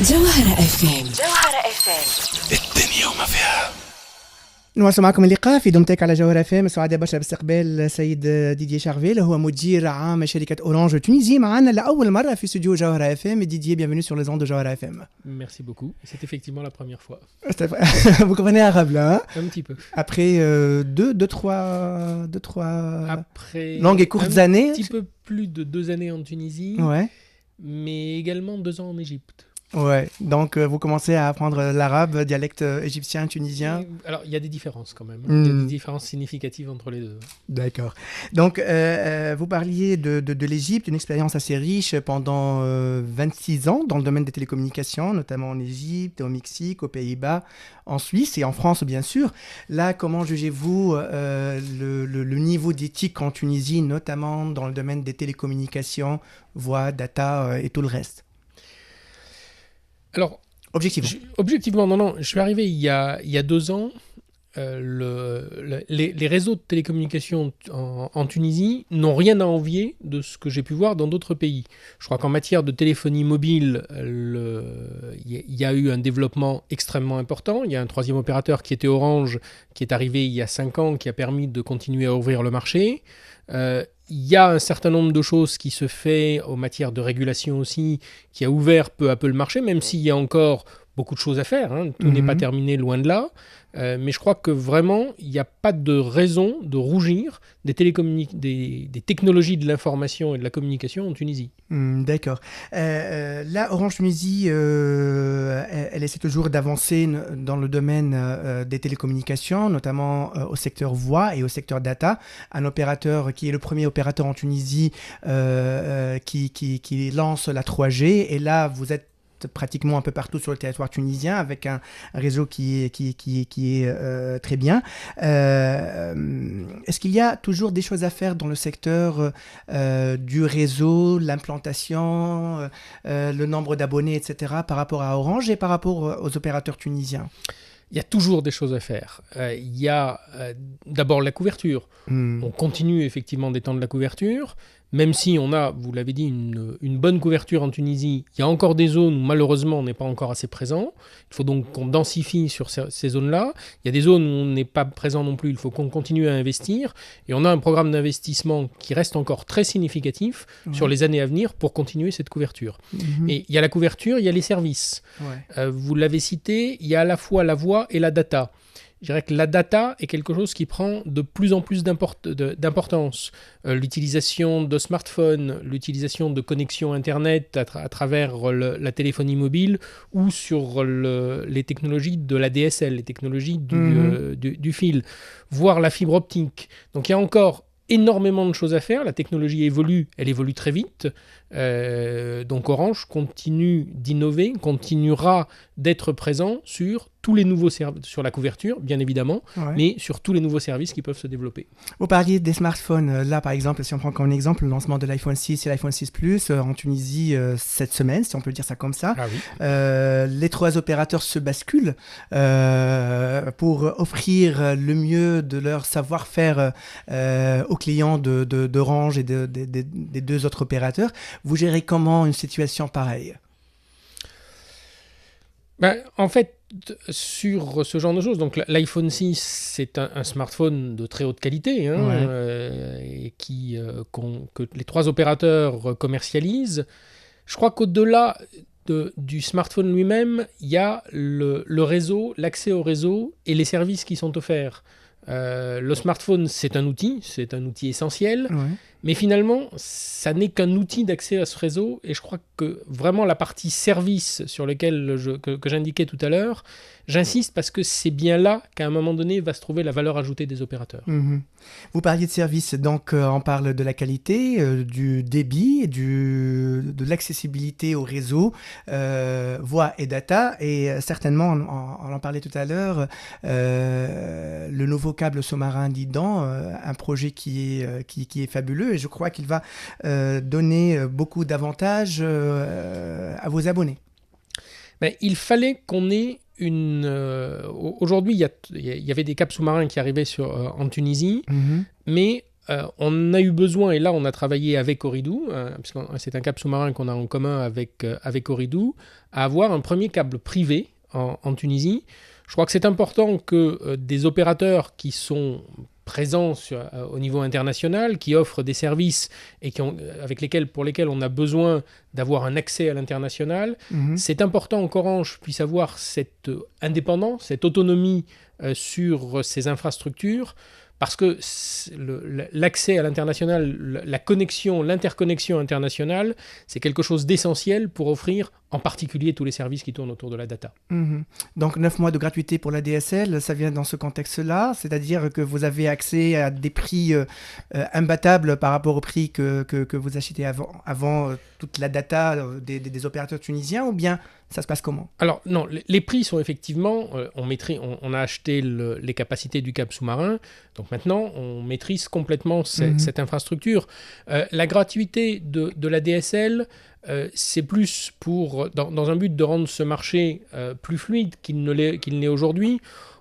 جوهرة اف ام. الدنيا وما فيها. نواصل معكم اللقاء في دمتك على جوهرة اف ام. سعداء برشا باستقبال السيد ديدي شارفيل، هو مدير عام شركة اورانج تونيزي، معنا لأول مرة في استوديو جوهرة اف ام. ديدي, bienvenue sur les ondes de Jawhara FM. Merci beaucoup. C'est effectivement la première fois. Vous comprenez arabe là, hein? Un petit peu. Après trois Après longues et courtes années. Un petit peu plus de 2 années en Tunisie, Ouais. mais également 2 ans en Égypte. Ouais, donc vous commencez à apprendre l'arabe, dialecte égyptien, tunisien. Alors, il y a des différences quand même. Mm. Il y a des différences significatives entre les deux. D'accord. Donc, vous parliez de l'Égypte, une expérience assez riche pendant 26 ans dans le domaine des télécommunications, notamment en Égypte, au Mexique, aux Pays-Bas, en Suisse et en France, bien sûr. Là, comment jugez-vous le niveau d'éthique en Tunisie, notamment dans le domaine des télécommunications, voix, data et tout le reste? Alors, objectivement, non. Je suis arrivé il y a 2 ans. Les réseaux de télécommunications en Tunisie n'ont rien à envier de ce que j'ai pu voir dans d'autres pays. Je crois qu'en matière de téléphonie mobile, il y a eu un développement extrêmement important. Il y a un troisième opérateur qui était Orange, qui est arrivé il y a 5 ans, qui a permis de continuer à ouvrir le marché. Il y a un certain nombre de choses qui se fait en matière de régulation aussi, qui a ouvert peu à peu le marché, même s'il y a encore beaucoup de choses à faire, hein. Tout n'est pas terminé, loin de là. Mais je crois que vraiment, il n'y a pas de raison de rougir des technologies de l'information et de la communication en Tunisie. D'accord. Là, Orange Tunisie, elle essaie toujours d'avancer dans le domaine des télécommunications, notamment au secteur voix et au secteur data. Un opérateur qui est le premier opérateur en Tunisie qui lance la 3G. Et là, vous êtes pratiquement un peu partout sur le territoire tunisien avec un réseau qui est très bien. Est-ce qu'il y a toujours des choses à faire dans le secteur du réseau, l'implantation, le nombre d'abonnés, etc. par rapport à Orange et par rapport aux opérateurs tunisiens? Il y a toujours des choses à faire. Il y a d'abord la couverture. On continue effectivement d'étendre la couverture. Même si on a, vous l'avez dit, une bonne couverture en Tunisie, il y a encore des zones où malheureusement on n'est pas encore assez présent. Il faut donc qu'on densifie sur ces zones-là. Il y a des zones où on n'est pas présent non plus, il faut qu'on continue à investir. Et on a un programme d'investissement qui reste encore très significatif sur les années à venir pour continuer cette couverture. Et il y a la couverture, il y a les services. Vous l'avez cité, il y a à la fois la voix et la data. Je dirais que la data est quelque chose qui prend de plus en plus d'importance. L'utilisation de smartphones, l'utilisation de connexions Internet à travers la téléphonie mobile ou sur les technologies de la DSL, les technologies du fil, voire la fibre optique. Donc il y a encore énormément de choses à faire. La technologie évolue, elle évolue très vite. Donc Orange continue d'innover, continuera d'être présent sur tous les nouveaux services, sur la couverture bien évidemment, mais sur tous les nouveaux services qui peuvent se développer. Vous parliez des smartphones. Là par exemple, si on prend comme exemple le lancement de l'iPhone 6 et l'iPhone 6 Plus en Tunisie cette semaine, si on peut dire ça comme ça, les 3 opérateurs se basculent pour offrir le mieux de leur savoir-faire aux clients d'Orange et des 2 autres opérateurs. Vous gérez comment une situation pareille? En fait, sur ce genre de choses, donc l'iPhone 6, c'est un smartphone de très haute qualité et que les 3 opérateurs commercialisent. Je crois qu'au-delà du smartphone lui-même, il y a le réseau, l'accès au réseau et les services qui sont offerts. Le smartphone, c'est un outil essentiel, mais finalement, ça n'est qu'un outil d'accès à ce réseau, et je crois que vraiment la partie service sur laquelle que j'indiquais tout à l'heure, j'insiste parce que c'est bien là qu'à un moment donné va se trouver la valeur ajoutée des opérateurs. Vous parliez de service, donc on parle de la qualité, du débit, de l'accessibilité au réseau, voix et data, et certainement, on en parlait tout à l'heure, le nouveau câble sous-marin d'Idan, un projet qui est fabuleux, et je crois qu'il va donner beaucoup d'avantages à vos abonnés. Il fallait qu'on ait aujourd'hui, il y avait des câbles sous-marins qui arrivaient en Tunisie, mais on a eu besoin, et là on a travaillé avec Ooredoo, parce que c'est un câble sous-marin qu'on a en commun avec Ooredoo, à avoir un premier câble privé en Tunisie. Je crois que c'est important que des opérateurs qui sont présents au niveau international, qui offrent des services et pour lesquels on a besoin d'avoir un accès à l'international, c'est important qu'Orange puisse avoir cette indépendance, cette autonomie sur ces infrastructures, parce que l'accès à l'international, la connexion, l'interconnexion internationale, c'est quelque chose d'essentiel pour offrir en particulier tous les services qui tournent autour de la data. Donc 9 mois de gratuité pour la DSL, ça vient dans ce contexte-là, c'est-à-dire que vous avez accès à des prix imbattables par rapport au prix que vous achetez avant toute la data des opérateurs tunisiens, ou bien ça se passe comment? Alors non, les prix sont effectivement, on a acheté les capacités du câble sous-marin, donc maintenant on maîtrise complètement cette infrastructure. La gratuité de la DSL, c'est plus dans un but de rendre ce marché plus fluide qu'il ne l'est aujourd'hui.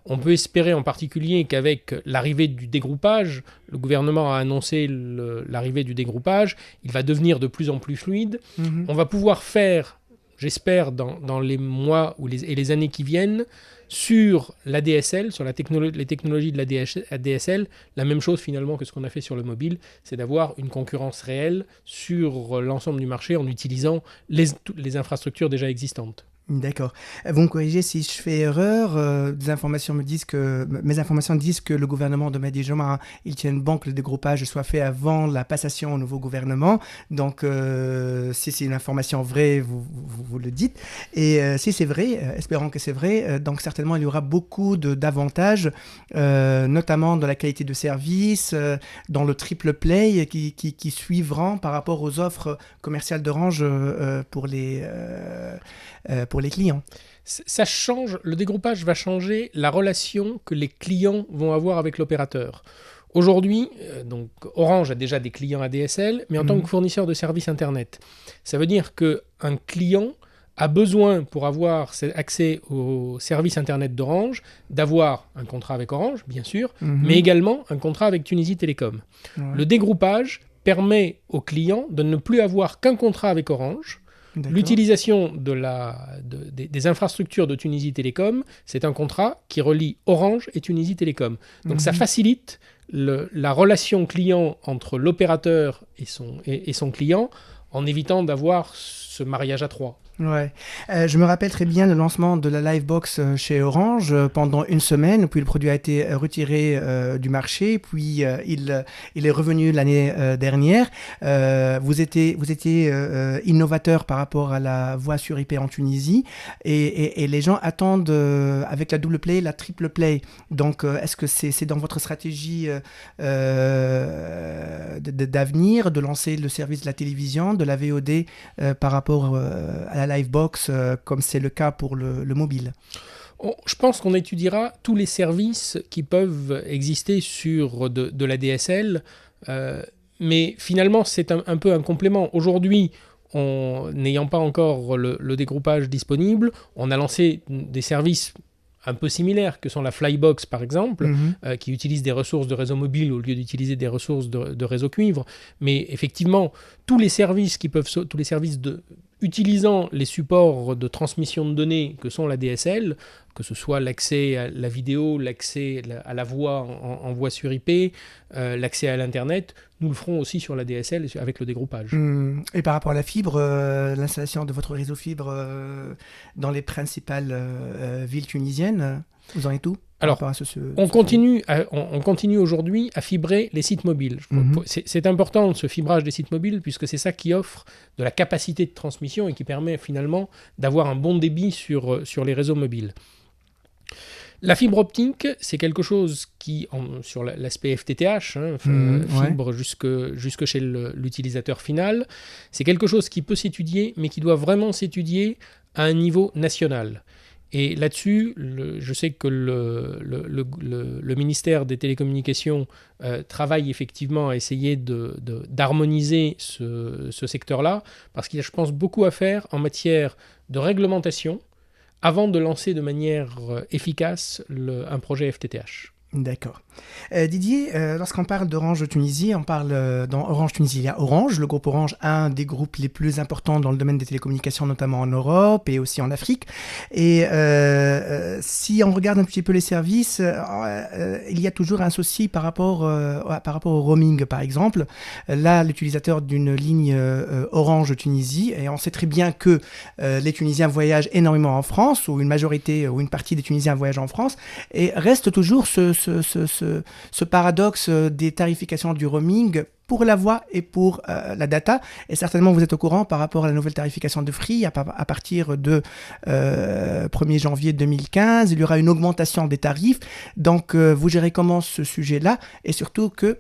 On peut espérer en particulier qu'avec l'arrivée du dégroupage, le gouvernement a annoncé l'arrivée du dégroupage, il va devenir de plus en plus fluide. On va pouvoir faire, j'espère, dans les mois et les années qui viennent, sur la DSL, sur les technologies de la DSL, la même chose finalement que ce qu'on a fait sur le mobile, c'est d'avoir une concurrence réelle sur l'ensemble du marché en utilisant les infrastructures déjà existantes. D'accord. Vous me corrigez si je fais erreur. Mes informations disent que le gouvernement de Mehdi Joma, il tient bon que le dégroupage soit fait avant la passation au nouveau gouvernement. Donc, si c'est une information vraie, vous le dites. Et si c'est vrai, espérons que c'est vrai, donc certainement il y aura beaucoup d'avantages, notamment dans la qualité de service, dans le triple play qui suivront par rapport aux offres commerciales d'Orange pour les clients. Ça change, le dégroupage va changer la relation que les clients vont avoir avec l'opérateur. Aujourd'hui, donc Orange a déjà des clients ADSL, mais en tant que fournisseur de services Internet. Ça veut dire qu'un client a besoin, pour avoir accès aux services Internet d'Orange, d'avoir un contrat avec Orange, bien sûr, mais également un contrat avec Tunisie Télécom. Ouais. Le dégroupage permet aux clients de ne plus avoir qu'un contrat avec Orange. D'accord. L'utilisation des infrastructures de Tunisie Télécom, c'est un contrat qui relie Orange et Tunisie Télécom. Donc ça facilite la relation client entre l'opérateur et son client, en évitant d'avoir ce mariage à trois. Ouais. Je me rappelle très bien le lancement de la Livebox chez Orange pendant une semaine, puis le produit a été retiré du marché, puis il est revenu l'année dernière. Vous étiez innovateur par rapport à la voix sur IP en Tunisie, et les gens attendent avec la double play, la triple play. Donc, est-ce que c'est dans votre stratégie d'avenir de lancer le service de la télévision, de la VOD par rapport à la Livebox, comme c'est le cas pour le mobile? Je pense qu'on étudiera tous les services qui peuvent exister sur de la DSL, mais finalement c'est un peu un complément. Aujourd'hui, n'ayant pas encore le dégroupage disponible, on a lancé des services un peu similaires que sont la Flybox par exemple, qui utilise des ressources de réseau mobile au lieu d'utiliser des ressources de réseau cuivre. Mais effectivement, tous les services utilisant les supports de transmission de données que sont la DSL, que ce soit l'accès à la vidéo, l'accès à la voix en voix sur IP, l'accès à l'Internet, nous le ferons aussi sur la DSL avec le dégroupage. Et par rapport à la fibre, l'installation de votre réseau fibre dans les principales villes tunisiennes, vous en êtes où? Alors, on continue aujourd'hui à fibrer les sites mobiles. C'est important ce fibrage des sites mobiles puisque c'est ça qui offre de la capacité de transmission et qui permet finalement d'avoir un bon débit sur les réseaux mobiles. La fibre optique, c'est quelque chose qui, sur l'aspect FTTH, fibre jusque chez l'utilisateur final, c'est quelque chose qui peut s'étudier, mais qui doit vraiment s'étudier à un niveau national. Et là-dessus, je sais que le ministère des Télécommunications travaille effectivement à essayer d'harmoniser ce secteur-là, parce qu'il y a, je pense, beaucoup à faire en matière de réglementation avant de lancer de manière efficace un projet FTTH. D'accord. Didier, lorsqu'on parle d'Orange Tunisie, on parle dans Orange Tunisie, il y a Orange, le groupe Orange, un des groupes les plus importants dans le domaine des télécommunications, notamment en Europe et aussi en Afrique. Et si on regarde un petit peu les services, il y a toujours un souci par rapport au roaming, par exemple. Là, l'utilisateur d'une ligne Orange Tunisie, et on sait très bien que les Tunisiens voyagent énormément en France, ou une majorité ou une partie des Tunisiens voyagent en France, et reste toujours ce paradoxe des tarifications du roaming pour la voix et pour la data. Et certainement, vous êtes au courant par rapport à la nouvelle tarification de Free. À partir de 1er janvier 2015, il y aura une augmentation des tarifs. Donc, vous gérez comment ce sujet-là? Et surtout que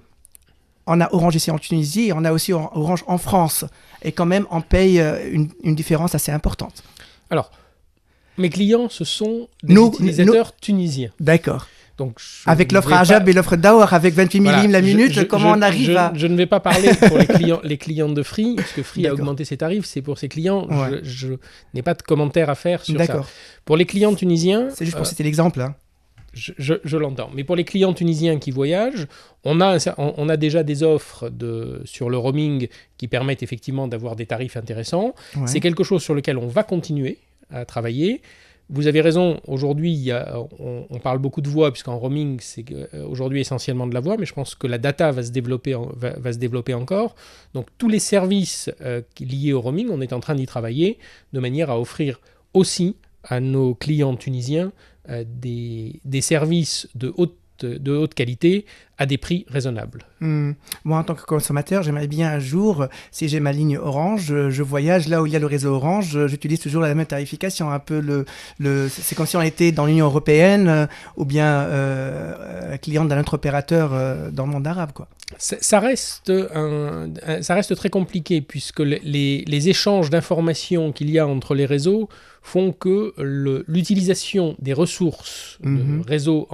on a Orange ici en Tunisie et on a aussi Orange en France. Et quand même, on paye une différence assez importante. Alors, mes clients, ce sont des utilisateurs tunisiens. D'accord. Donc, avec l'offre Ajab et l'offre Daour, avec 28 millim la minute, comment on arrive à... Je ne vais pas parler pour les clients de Free, parce que Free a augmenté ses tarifs, c'est pour ses clients. Ouais. Je n'ai pas de commentaire à faire sur ça. Pour les clients tunisiens... C'est juste pour citer l'exemple. Hein. Je l'entends. Mais pour les clients tunisiens qui voyagent, on a déjà des offres sur le roaming qui permettent effectivement d'avoir des tarifs intéressants. Ouais. C'est quelque chose sur lequel on va continuer à travailler. Vous avez raison, aujourd'hui, on parle beaucoup de voix, puisqu'en roaming, c'est aujourd'hui essentiellement de la voix, mais je pense que la data va se développer encore. Donc, tous les services liés au roaming, on est en train d'y travailler de manière à offrir aussi à nos clients tunisiens des services de haute qualité à des prix raisonnables. Moi, en tant que consommateur, j'aimerais bien un jour, si j'ai ma ligne Orange, je voyage là où il y a le réseau Orange, j'utilise toujours la même tarification. Un peu c'est comme si on était dans l'Union européenne ou bien client d'un autre opérateur dans le monde arabe, quoi. Ça reste très compliqué puisque les échanges d'informations qu'il y a entre les réseaux font que l'utilisation des ressources de réseau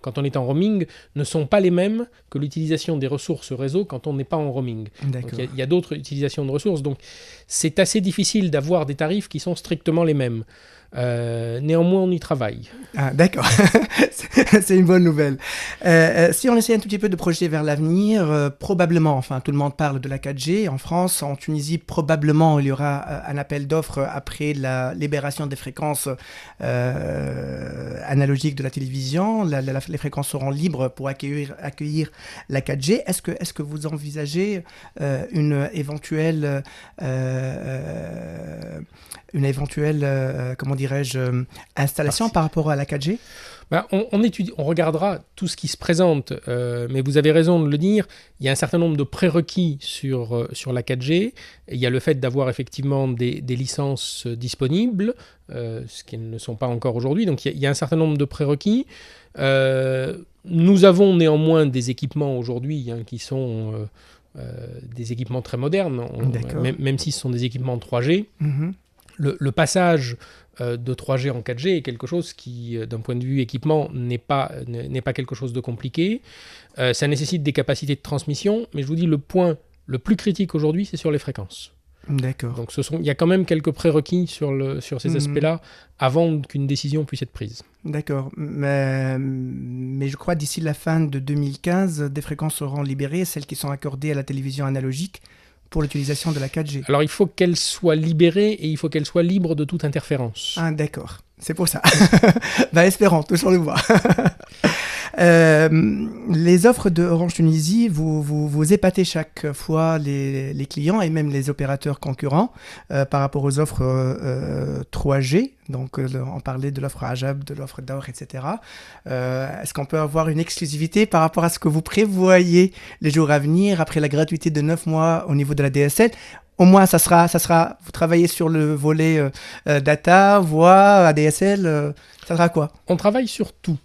quand on est en roaming ne sont pas les mêmes que l'utilisation des ressources réseau quand on n'est pas en roaming. Il y a d'autres utilisations de ressources, donc c'est assez difficile d'avoir des tarifs qui sont strictement les mêmes. Néanmoins, on y travaille. Ah, d'accord. C'est une bonne nouvelle. Si on essaie un tout petit peu de projeter vers l'avenir, probablement, enfin, tout le monde parle de la 4G. En France, en Tunisie, probablement, il y aura un appel d'offres après la libération des fréquences analogiques de la télévision. Les fréquences seront libres pour accueillir la 4G. Est-ce que vous envisagez une éventuelle comment dirais-je, installation par rapport à la 4G? On regardera tout ce qui se présente, mais vous avez raison de le dire, il y a un certain nombre de prérequis sur la 4G. Il y a le fait d'avoir effectivement des licences disponibles, ce qui ne sont pas encore aujourd'hui, donc il y a un certain nombre de prérequis. Nous avons néanmoins des équipements aujourd'hui qui sont des équipements très modernes, même si ce sont des équipements 3G. Le passage de 3G en 4G est quelque chose qui, d'un point de vue équipement, n'est pas quelque chose de compliqué. Ça nécessite des capacités de transmission, mais je vous dis, le point le plus critique aujourd'hui, c'est sur les fréquences. D'accord. Donc il y a quand même quelques prérequis sur ces aspects-là avant qu'une décision puisse être prise. D'accord. Mais je crois d'ici la fin de 2015, des fréquences seront libérées, celles qui sont accordées à la télévision analogique, pour l'utilisation de la 4G. Alors, il faut qu'elle soit libérée et il faut qu'elle soit libre de toute interférence. Ah, d'accord. C'est pour ça. Espérons, touchons le bois. Les offres de Orange Tunisie, vous épatez chaque fois les clients et même les opérateurs concurrents par rapport aux offres 3G. Donc, on parlait de l'offre Ajab, de l'offre Daour, etc. Est-ce qu'on peut avoir une exclusivité par rapport à ce que vous prévoyez les jours à venir après la gratuité de 9 mois au niveau de la DSL? Au moins, ça sera, vous travaillez sur le volet data, voix, ADSL, ça sera quoi? On travaille sur tout.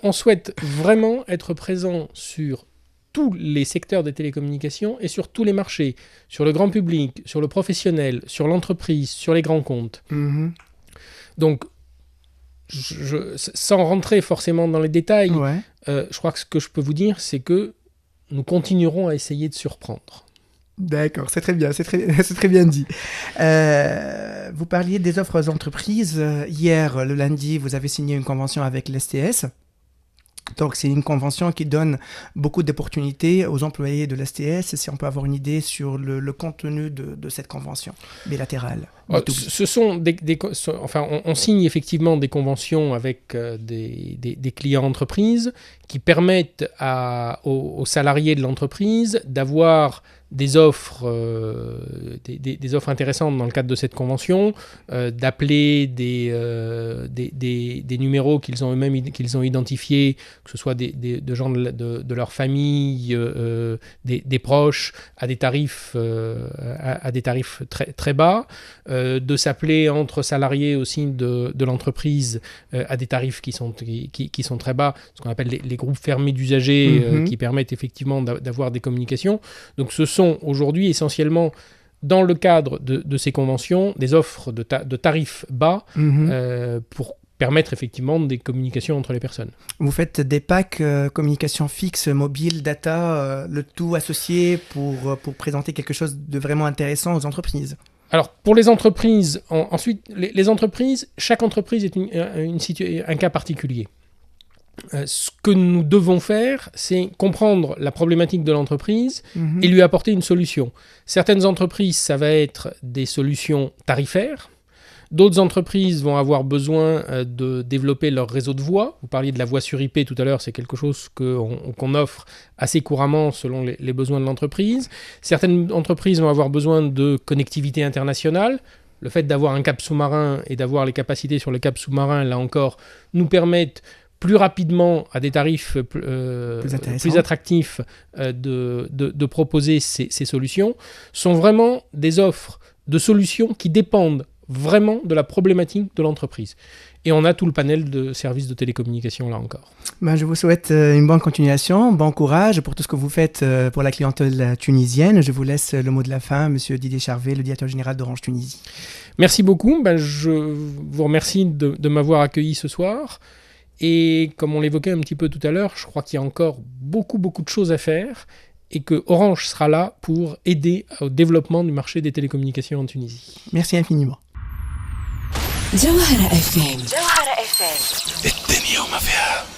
on souhaite vraiment être présent sur tous les secteurs des télécommunications et sur tous les marchés, sur le grand public, sur le professionnel, sur l'entreprise, sur les grands comptes. Donc, sans rentrer forcément dans les détails, je crois que ce que je peux vous dire, c'est que nous continuerons à essayer de surprendre. D'accord, c'est très bien, c'est très bien dit. Vous parliez des offres aux entreprises. Hier, le lundi, vous avez signé une convention avec l'STS. Donc, c'est une convention qui donne beaucoup d'opportunités aux employés de l'STS, si on peut avoir une idée sur le contenu de cette convention bilatérale. Ce sont on signe effectivement des conventions avec des clients entreprises qui permettent aux salariés de l'entreprise d'avoir des offres intéressantes dans le cadre de cette convention, d'appeler des numéros qu'ils ont eux-mêmes identifiés, que ce soit de gens de leur famille, des proches, à des tarifs très, très bas, de s'appeler entre salariés aussi de l'entreprise à des tarifs qui sont très bas, ce qu'on appelle les groupes fermés d'usagers, qui permettent effectivement d'avoir des communications. Donc ce sont aujourd'hui essentiellement, dans le cadre de ces conventions, des offres de tarifs bas pour permettre effectivement des communications entre les personnes. Vous faites des packs communication fixe, mobile, data, le tout associé pour présenter quelque chose de vraiment intéressant aux entreprises. Alors, pour les entreprises, ensuite, les entreprises, chaque entreprise est un cas particulier. Ce que nous devons faire, c'est comprendre la problématique de l'entreprise et lui apporter une solution. Certaines entreprises, ça va être des solutions tarifaires. D'autres entreprises vont avoir besoin de développer leur réseau de voix. Vous parliez de la voix sur IP tout à l'heure, c'est quelque chose qu'on offre assez couramment selon les besoins de l'entreprise. Certaines entreprises vont avoir besoin de connectivité internationale. Le fait d'avoir un câble sous-marin et d'avoir les capacités sur le câble sous-marin, là encore, nous permettent plus rapidement, à des tarifs plus attractifs, de proposer ces solutions. Sont vraiment des offres de solutions qui dépendent vraiment de la problématique de l'entreprise. Et on a tout le panel de services de télécommunication là encore. Je vous souhaite une bonne continuation, bon courage pour tout ce que vous faites pour la clientèle tunisienne. Je vous laisse le mot de la fin, Monsieur Didier Charvet, le directeur général d'Orange Tunisie. Merci beaucoup. Je vous remercie de m'avoir accueilli ce soir. Et comme on l'évoquait un petit peu tout à l'heure, je crois qu'il y a encore beaucoup de choses à faire et que Orange sera là pour aider au développement du marché des télécommunications en Tunisie. Merci infiniment. جوهرة FM الدنيا وما فيها